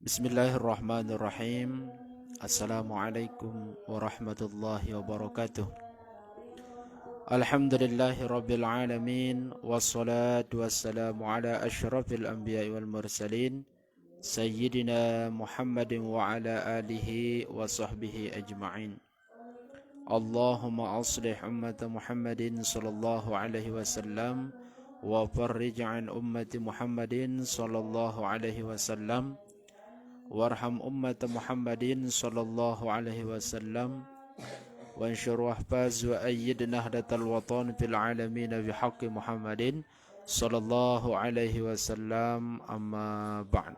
Bismillahirrahmanirrahim. Assalamualaikum warahmatullahi wabarakatuh. Alhamdulillahi rabbil alamin. Wassalatu wassalamu ala ashrafil anbiya'i wal mursalin Sayyidina Muhammadin wa ala alihi wa sahbihi ajma'in. Allahumma aslih ummata Muhammadin sallallahu alaihi wasallam wa farrij an ummati Muhammadin sallallahu alaihi wasallam warham ummat Muhammadin sallallahu alaihi wasallam wansyur wahfaz wa ayyid nahdatal watan fil alamin bihaqqi Muhammadin sallallahu alaihi wasallam, amma ba'd.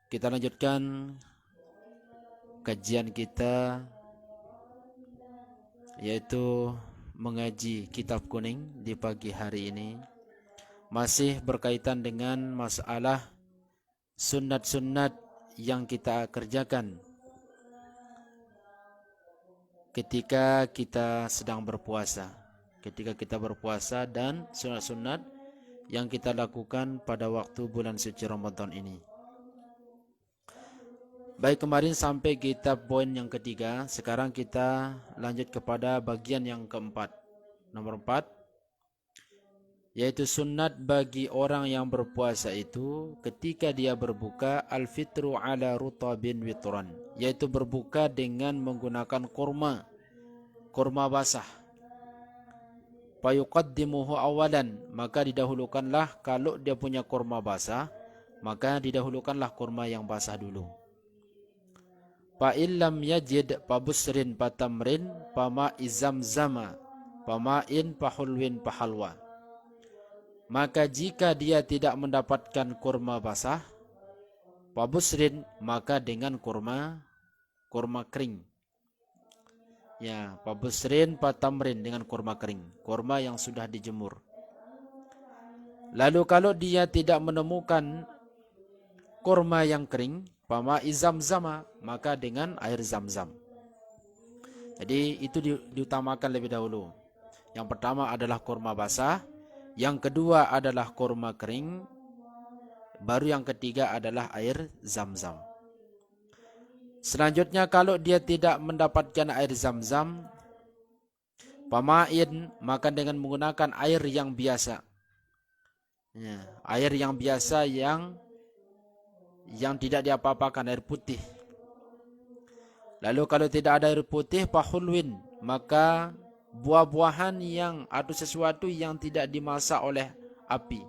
Kita lanjutkan kajian kita, yaitu mengaji kitab kuning di pagi hari ini, masih berkaitan dengan masalah sunnat-sunnat yang kita kerjakan ketika kita sedang berpuasa. Ketika kita berpuasa dan sunnat-sunnat yang kita lakukan pada waktu bulan suci Ramadan ini. Baik, kemarin sampai kita poin yang ketiga. Sekarang kita lanjut kepada bagian yang keempat. Nomor 4, yaitu sunnat bagi orang yang berpuasa itu ketika dia berbuka al-fitru ala rutabin witran, yaitu berbuka dengan menggunakan kurma basah. Fayuqaddimuhu awalan, maka didahulukanlah, kalau dia punya kurma basah, maka didahulukanlah kurma yang basah dulu. Fa illam yajid pabusrin patamrin pama izamzama pamain pahulwin pahalwa. Maka jika dia tidak mendapatkan kurma basah, pabusrin, maka dengan kurma kering. Ya, pabusrin patamrin, dengan kurma kering, kurma yang sudah dijemur. Lalu kalau dia tidak menemukan kurma yang kering, pama izamzama, maka dengan air zam-zam. Jadi itu diutamakan lebih dahulu. Yang pertama adalah kurma basah, yang kedua adalah kurma kering, baru yang ketiga adalah air zam-zam. Selanjutnya kalau dia tidak mendapatkan air zam-zam, pamain, maka dengan menggunakan air yang biasa. Ya, air yang biasa yang tidak diapa-apakan, air putih. Lalu kalau tidak ada air putih, pahulwin, maka buah-buahan yang atau sesuatu yang tidak dimasak oleh api.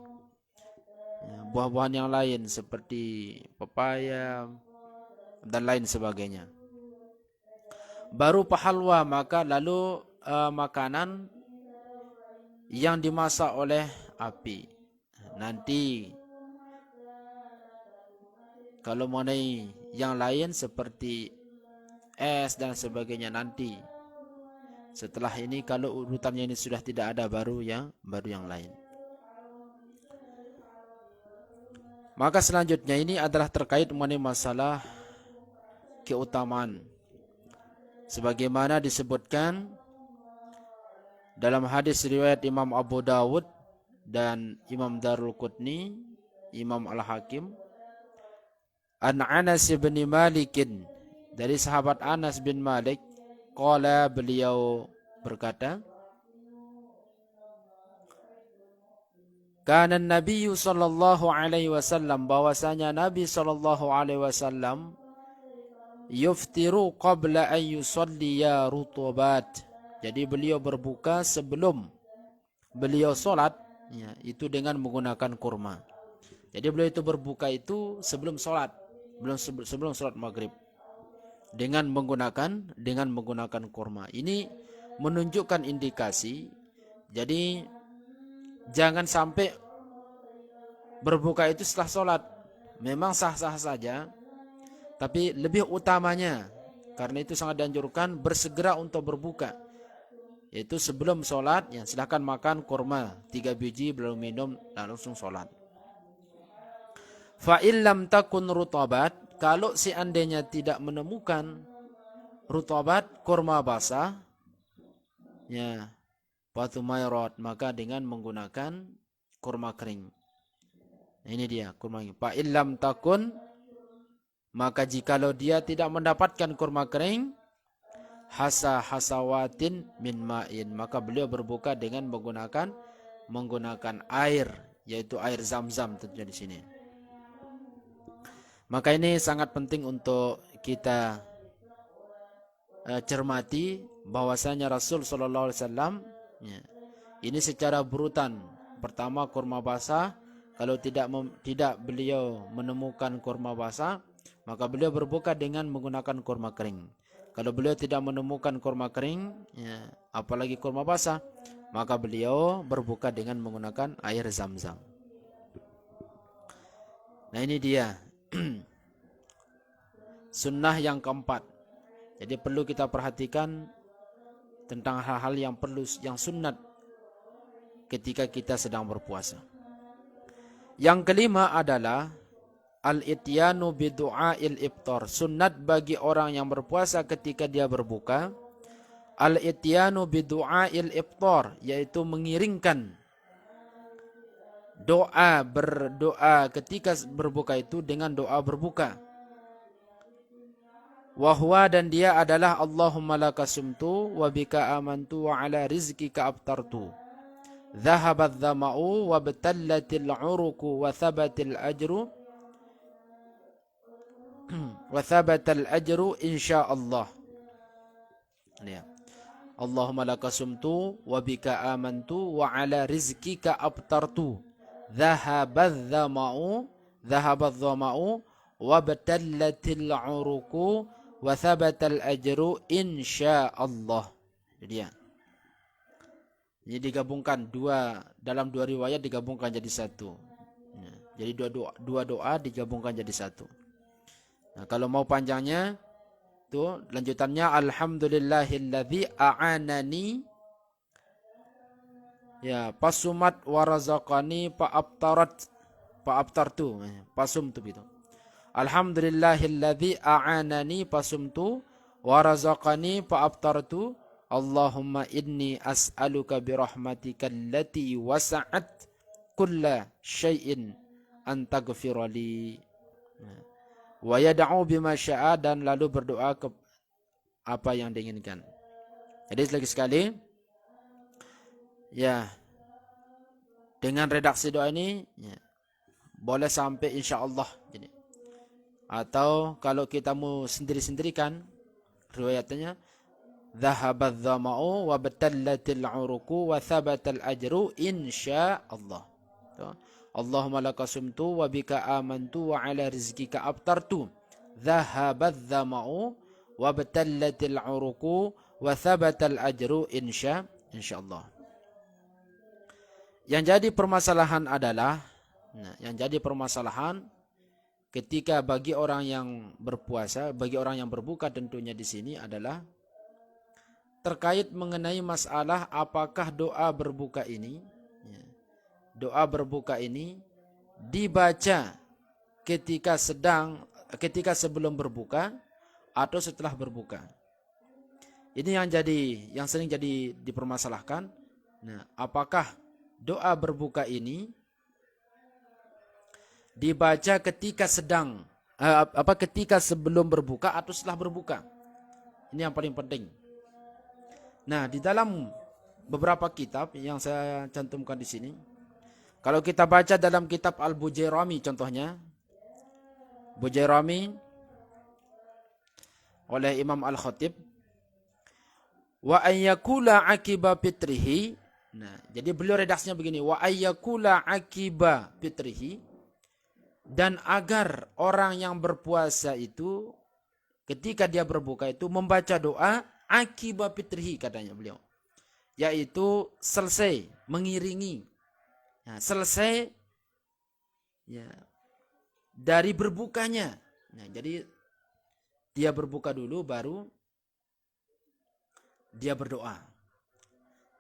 Ya, buah-buahan yang lain seperti pepaya dan lain sebagainya. Baru pahalwa, maka lalu makanan yang dimasak oleh api. Nanti kalau mengenai yang lain seperti es dan sebagainya nanti. Setelah ini, kalau urutannya ini sudah tidak ada, baru yang lain. Maka selanjutnya ini adalah terkait mengenai masalah keutamaan. Sebagaimana disebutkan dalam hadis riwayat Imam Abu Dawud dan Imam Darul Qutni, Imam Al-Hakim, an Anas bin Malikin, dari sahabat Anas bin Malik, qala, beliau berkata, kana Nabi sallallahu alaihi wasallam, bahwasanya Nabi sallallahu alaihi wasallam yuftiru qabla an yusalliya rutubat. Jadi beliau berbuka sebelum beliau salat, ya, itu dengan menggunakan kurma. Jadi beliau itu berbuka itu sebelum salat, sebelum salat maghrib, dengan menggunakan kurma. Ini menunjukkan indikasi, jadi jangan sampai berbuka itu setelah sholat. Memang sah-sah saja, tapi lebih utamanya, karena itu sangat dianjurkan, bersegera untuk berbuka, yaitu sebelum sholat. Ya, silahkan makan kurma 3 biji, belum minum, dan langsung sholat. Fa illam takun rutabat, kalau seandainya tidak menemukan rutabat, kurma basah, ya, batu mayrot, maka dengan menggunakan kurma kering. Ini dia kurma kering. Fa illam takun, maka jikalau dia tidak mendapatkan kurma kering, hasawatin min ma'in, maka beliau berbuka dengan menggunakan air, yaitu air Zam-Zam tentunya di sini. Maka ini sangat penting untuk kita cermati bahwasanya Rasul sallallahu alaihi wasallam ini secara berurutan. Pertama kurma basah, kalau tidak beliau menemukan kurma basah, maka beliau berbuka dengan menggunakan kurma kering. Kalau beliau tidak menemukan kurma kering, apalagi kurma basah, maka beliau berbuka dengan menggunakan air Zam-Zam. Nah ini dia sunnah yang keempat. Jadi perlu kita perhatikan tentang hal-hal yang sunnat ketika kita sedang berpuasa. Yang kelima adalah al-ityanu bidu'ail iftar. Sunnat bagi orang yang berpuasa ketika dia berbuka, al-ityanu bidu'ail iftar, yaitu mengiringkan berdoa ketika berbuka itu dengan doa berbuka. Wahwa, dan dia adalah Allahumma laka sumtu wa bika amantu wa ala rizkika aftartu. Dhahabat dhama'u wa batallatil uruku wa thabatil ajru insyaallah. Ya. Allahumma laka sumtu wa bika amantu wa ala rizkika aftartu. Dhahabat dhama'u wa batallatil uruku wa thabatal ajru insyaallah. Jadi ya. Jadi digabungkan dalam dua riwayat digabungkan jadi satu. Jadi dua doa digabungkan jadi satu. Nah, kalau mau panjangnya tuh lanjutannya alhamdulillahilladzi a'anani pasumat warazaqani fa'aftartu pasumtu gitu. Alhamdulillahilladzi a'anani pasumtu warazaqani fa'aftartu. Allahumma inni as'aluka birahmatika allati wasa'at kulla syai'in an taghfirali. Wa yad'u bima syaa, dan lalu berdoa ke apa yang diinginkan. Jadi lagi sekali dengan redaksi doa ini boleh sampai insyaallah. Jadi atau kalau kita mau sendiri-sendirikan riwayatnya dhahabat dhama'u wa batallatil uruku wa thabatal ajru insyaallah. Allahumma laka sumtu wa bika amantu wa ala rizkika aftartu. Dhahabat dhama'u wa batallatil uruku wa thabatal ajru insyaallah. Yang jadi permasalahan adalah ketika bagi orang yang berpuasa, bagi orang yang berbuka tentunya di sini adalah terkait mengenai masalah apakah doa berbuka ini dibaca ketika sebelum berbuka atau setelah berbuka. Ini yang sering jadi dipermasalahkan. Nah, apakah doa berbuka ini dibaca ketika ketika sebelum berbuka atau setelah berbuka? Ini yang paling penting. Nah, di dalam beberapa kitab yang saya cantumkan di sini, kalau kita baca dalam kitab Al-Bujairami contohnya, Bujairami oleh Imam Al-Khatib, wa ayyakula akiba fitrihi. Nah, jadi beliau redaksinya begini, wa ayyakula akiba fitrihi, dan agar orang yang berpuasa itu ketika dia berbuka itu membaca doa akiba fitrihi, katanya beliau, yaitu selesai mengiringi, selesai dari berbukanya. Nah, jadi dia berbuka dulu baru dia berdoa.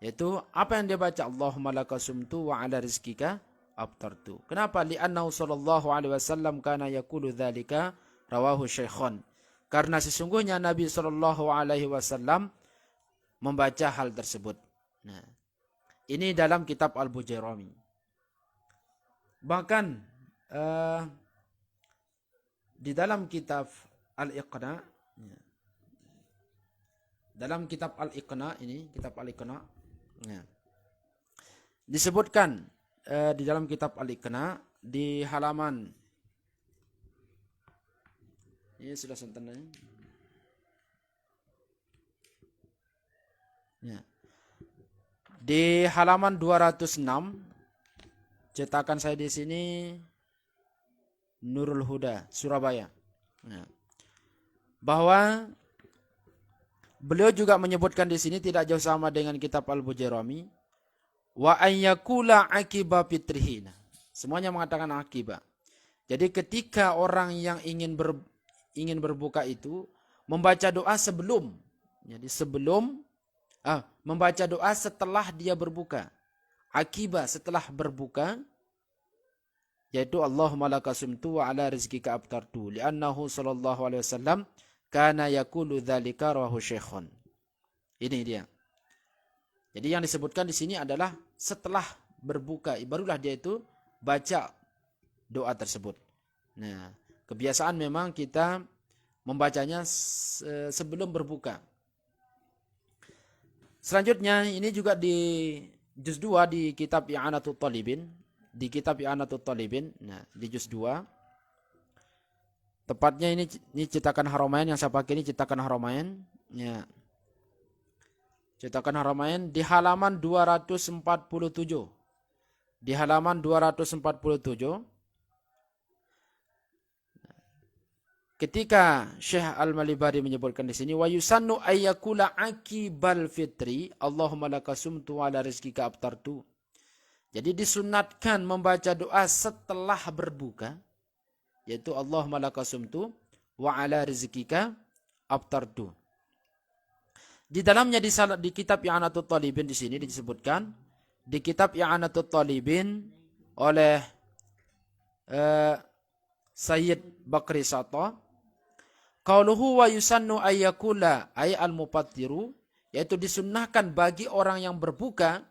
Yaitu apa yang dia baca, Allahumma laka sumtu wa ala rizkika aftartu. Kenapa? Li'annahu sallallahu alaihi wasallam kana yaqulu dzalika, rawahu Syaikhan. Karena sesungguhnya Nabi sallallahu alaihi wasallam membaca hal tersebut. Nah, ini dalam kitab Al-Bujairami. Bahkan uh, di dalam kitab Al-Iqna, ya, dalam kitab Al-Iqna ini, kitab Al-Iqna, ya, disebutkan di dalam kitab Al-Iqna di halaman ini sudah sentennya. Ya. Di halaman 206 cetakan saya di sini Nurul Huda, Surabaya. Ya. Bahwa beliau juga menyebutkan di sini tidak jauh sama dengan kitab Al-Bujairami. Wa ayyakula akiba fitrihina. Semuanya mengatakan akiba. Jadi ketika orang yang ingin berbuka itu membaca doa sebelum. Jadi sebelum membaca doa setelah dia berbuka. Akiba setelah berbuka, yaitu Allahumma laka sumtu wa ala rizkika abtartu li'annahu sallallahu alaihi wasallam kana yaqulu dzalika rawahu syekhun. Ini dia. Jadi yang disebutkan di sini adalah setelah berbuka barulah dia itu baca doa tersebut. Nah, kebiasaan memang kita membacanya sebelum berbuka. Selanjutnya ini juga di juz 2 di kitab I'anatul Talibin, di kitab I'anatul Talibin, nah di juz 2. Tepatnya ini cetakan Haramain yang saya pakai, ini cetakan Haramain, ya. Cetakan Haramain di halaman 247. Di halaman 247 ketika Syekh Al-Malibari menyebutkan di sini wa yusannu ayyakula akibal fitri Allahumma laka sumtu wa ala rizkika abtartu. Jadi disunatkan membaca doa setelah berbuka, yaitu Allahumma laka sumtu wa ala rizkika abtartu. Di dalamnya di kitab I'anatul Talibin di sini disebutkan, di kitab I'anatul Talibin oleh Sayyid Bakri Sato, qauluhu wa yusannu ayyakula ay al-mufattiru, yaitu disunnahkan bagi orang yang berbuka,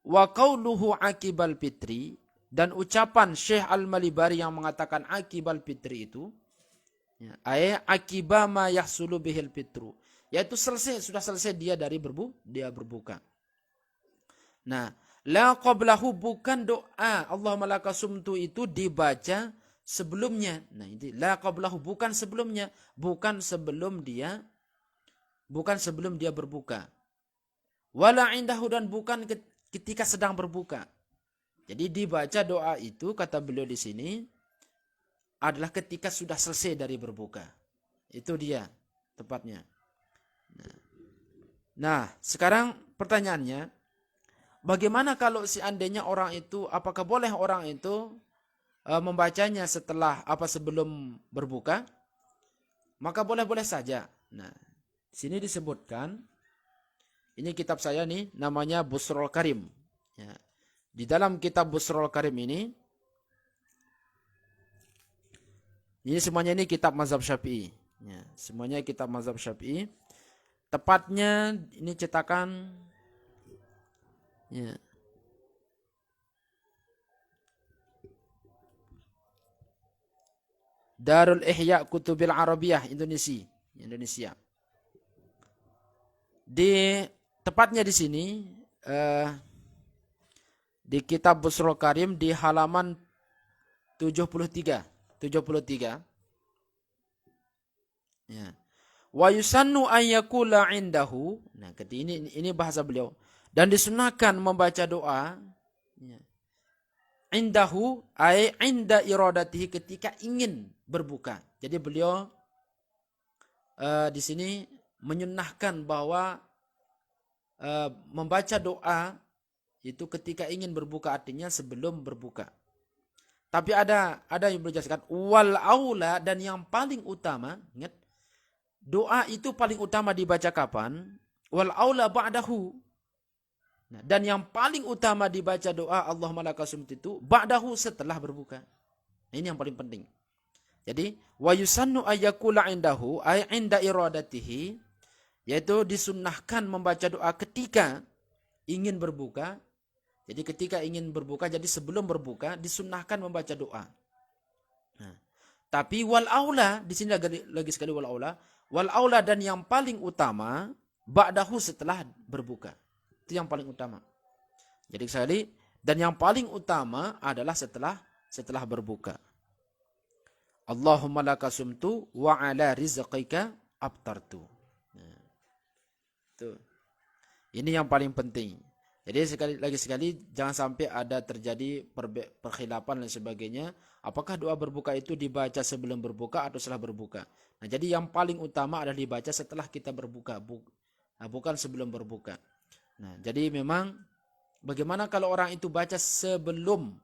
wa qauluhu akibal fitri, dan ucapan Syekh Al-Malibari yang mengatakan akibal fitri itu, ya, ay akiba ma yahsulu bihil fitru, yaitu sudah selesai dia dari berbuka. Nah, la qablahu, bukan doa Allahumma laka sumtu itu dibaca sebelumnya. Nah, ini la qablahu, bukan sebelumnya, bukan sebelum dia berbuka. Wala indahu, dan bukan ketika sedang berbuka. Jadi dibaca doa itu kata beliau di sini adalah ketika sudah selesai dari berbuka. Itu dia tepatnya. Nah, sekarang pertanyaannya, bagaimana kalau seandainya orang itu, apakah boleh orang itu membacanya sebelum berbuka? Maka boleh-boleh saja. Nah, sini disebutkan, ini kitab saya nih, namanya Busrul Karim. Ya. Di dalam kitab Busrul Karim ini semuanya ini kitab mazhab Syafi'i. Ya, semuanya kitab mazhab Syafi'i. Tepatnya ini cetakan, ya, Darul Ihya Kutubil Arabiyah Indonesia. Tepatnya di sini di kitab Busrul Karim di halaman 73. Ya. Wa yusannu ayyakula indahu. Nah, ini bahasa beliau. Dan disunahkan membaca doa, ya, indahu ay inda iradatihi, ketika ingin berbuka. Jadi beliau di sini menyunahkan bahwa membaca doa itu ketika ingin berbuka, artinya sebelum berbuka. Tapi ada yang berjelaskan wal aula, dan yang paling utama, ingat, doa itu paling utama dibaca kapan? Wal aula ba'dahu. Nah, dan yang paling utama dibaca doa Allahumma laka sumtu itu ba'dahu, setelah berbuka. Nah, ini yang paling penting. Jadi wa yusannu ayyakula indahu ay inda iradatihi, yaitu disunnahkan membaca doa ketika ingin berbuka. Jadi ketika ingin berbuka, jadi sebelum berbuka disunnahkan membaca doa. Tapi wal aula, di sini lagi sekali wal aula. Wal aula dan yang paling utama ba'dahu setelah berbuka. Itu yang paling utama. Jadi sekali, dan yang paling utama adalah setelah berbuka. Allahumma laka sumtu wa ala rizqika aftartu. Nah, tuh. Ini yang paling penting. Jadi sekali jangan sampai ada terjadi perkhilafan dan sebagainya. Apakah doa berbuka itu dibaca sebelum berbuka atau setelah berbuka? Nah, jadi yang paling utama adalah dibaca setelah kita berbuka, bukan sebelum berbuka. Nah, jadi memang bagaimana kalau orang itu baca sebelum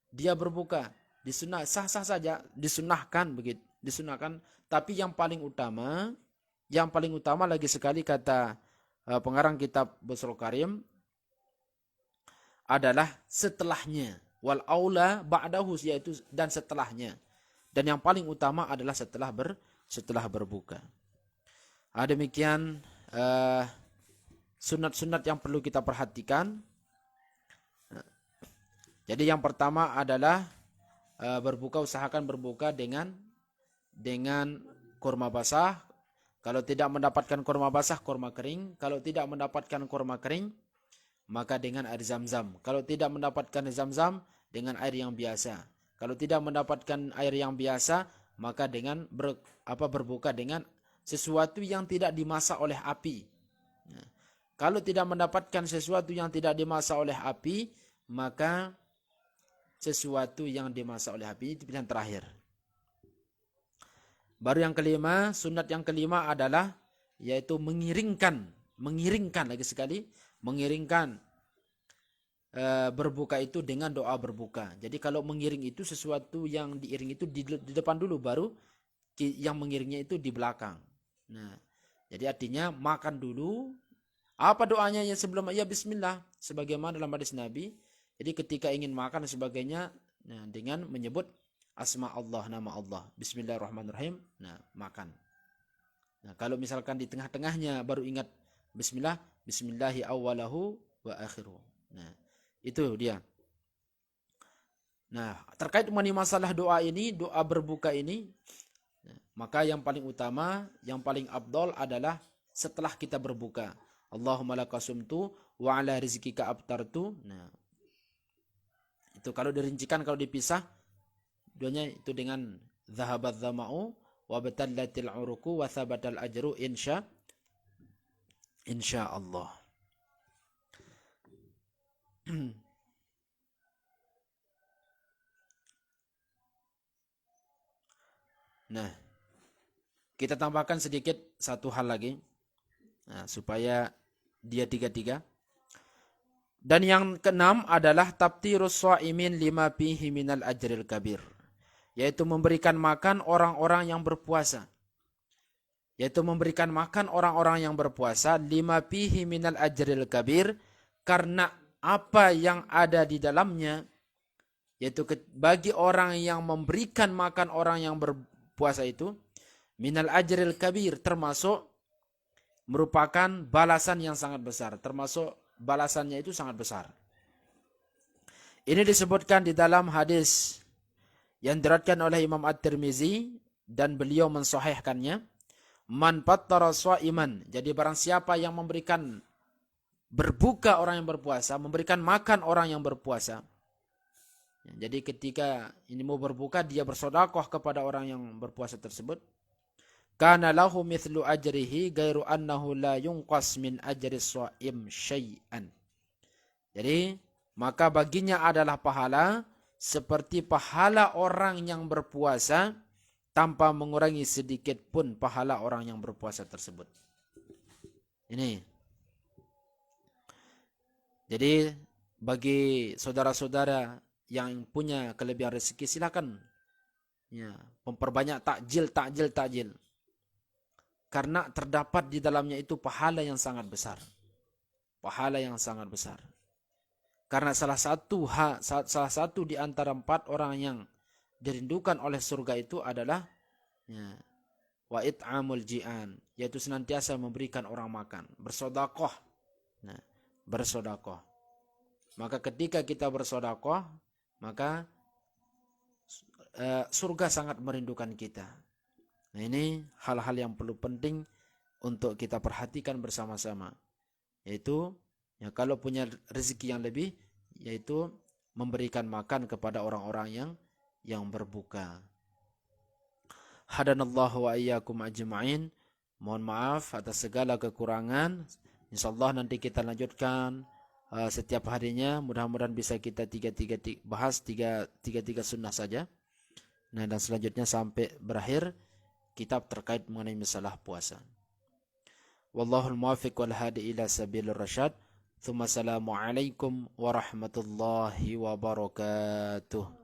dia berbuka? Sah-sah saja, disunahkan begitu, disunahkan. Tapi yang paling utama lagi sekali kata pengarang kitab Busrul Karim adalah setelahnya. Wal aula ba'dahu, yaitu dan setelahnya. Dan yang paling utama adalah setelah berbuka. Demikian sunat-sunat yang perlu kita perhatikan. Jadi yang pertama adalah berbuka, usahakan berbuka dengan kurma basah. Kalau tidak mendapatkan kurma basah, kurma kering. Kalau tidak mendapatkan kurma kering, maka dengan air zam-zam. Kalau tidak mendapatkan zam-zam, dengan air yang biasa. Kalau tidak mendapatkan air yang biasa, maka dengan berbuka dengan sesuatu yang tidak dimasak oleh api. Nah, kalau tidak mendapatkan sesuatu yang tidak dimasak oleh api, maka sesuatu yang dimasak oleh api itu pilihan terakhir. Baru yang kelima, sunat yang kelima adalah yaitu mengiringkan lagi sekali, mengiringkan berbuka itu dengan doa berbuka. Jadi kalau mengiring itu sesuatu yang diiring itu di depan dulu, baru yang mengiringnya itu di belakang. Nah, jadi artinya makan dulu. Apa doanya yang sebelum ya bismillah, sebagaimana dalam hadis Nabi. Jadi ketika ingin makan dan sebagainya, nah, dengan menyebut asma Allah, nama Allah, bismillahirrahmanirrahim, nah makan. Nah, kalau misalkan di tengah-tengahnya baru ingat bismillah, bismillahi awwalahu wa akhiruh. Nah, itu dia. Nah, terkait mengenai masalah doa ini, doa berbuka ini, maka yang paling utama, yang paling afdal adalah setelah kita berbuka. Allahumma laka sumtu wa ala rizqika aftartu. Nah, itu kalau dirincikan, kalau dipisah, doanya itu dengan zahabat dhama'u wa batallatil uruku wa thabatal ajru insya Allah. Nah, kita tambahkan sedikit satu hal lagi, nah, supaya dia tiga. Dan yang keenam adalah tabtirus sha'imin lima fihi minal ajril kabir, yaitu memberikan makan orang-orang yang berpuasa. Yaitu memberikan makan orang-orang yang berpuasa lima fihi minal ajril kabir, karena apa yang ada di dalamnya, yaitu bagi orang yang memberikan makan orang yang berpuasa itu minal ajril kabir, termasuk merupakan balasan yang sangat besar, termasuk balasannya itu sangat besar. Ini disebutkan di dalam hadis yang diriwayatkan oleh Imam At-Tirmizi dan beliau mensahihkannya. Man fattara sha'iman, jadi barang siapa yang memberikan berbuka orang yang berpuasa, memberikan makan orang yang berpuasa. Jadi ketika ini mau berbuka, dia bersedekah kepada orang yang berpuasa tersebut. Kana lahu mithlu ajrihi ghairu annahu la yunqas min ajri shaim syai'an. Jadi maka baginya adalah pahala seperti pahala orang yang berpuasa, tanpa mengurangi sedikit pun pahala orang yang berpuasa tersebut. Ini. Jadi bagi saudara-saudara yang punya kelebihan rezeki, silakan ya, memperbanyak takjil. Karena terdapat di dalamnya itu pahala yang sangat besar. Pahala yang sangat besar. Karena salah satu di antara 4 orang yang dirindukan oleh surga itu adalah ya, wa it'amul ji'an, yaitu senantiasa memberikan orang makan, bersedekah. Nah, bersedekah. Maka ketika kita bersedekah, maka surga sangat merindukan kita. Nah, ini hal-hal yang perlu penting untuk kita perhatikan bersama-sama. Yaitu ya, kalau punya rezeki yang lebih, yaitu memberikan makan kepada orang-orang yang berbuka. Hadanallahu wa iyyakum ajma'in. Mohon maaf atas segala kekurangan. Insyaallah nanti kita lanjutkan setiap harinya. Mudah-mudahan bisa kita bahas tiga sunnah saja. Nah, dan selanjutnya sampai berakhir kitab terkait mengenai masalah puasa. Wallahul muwaffiq wal hadi ila sabilir rasyad. Tsumma assalamu alaikum warahmatullahi wabarakatuh.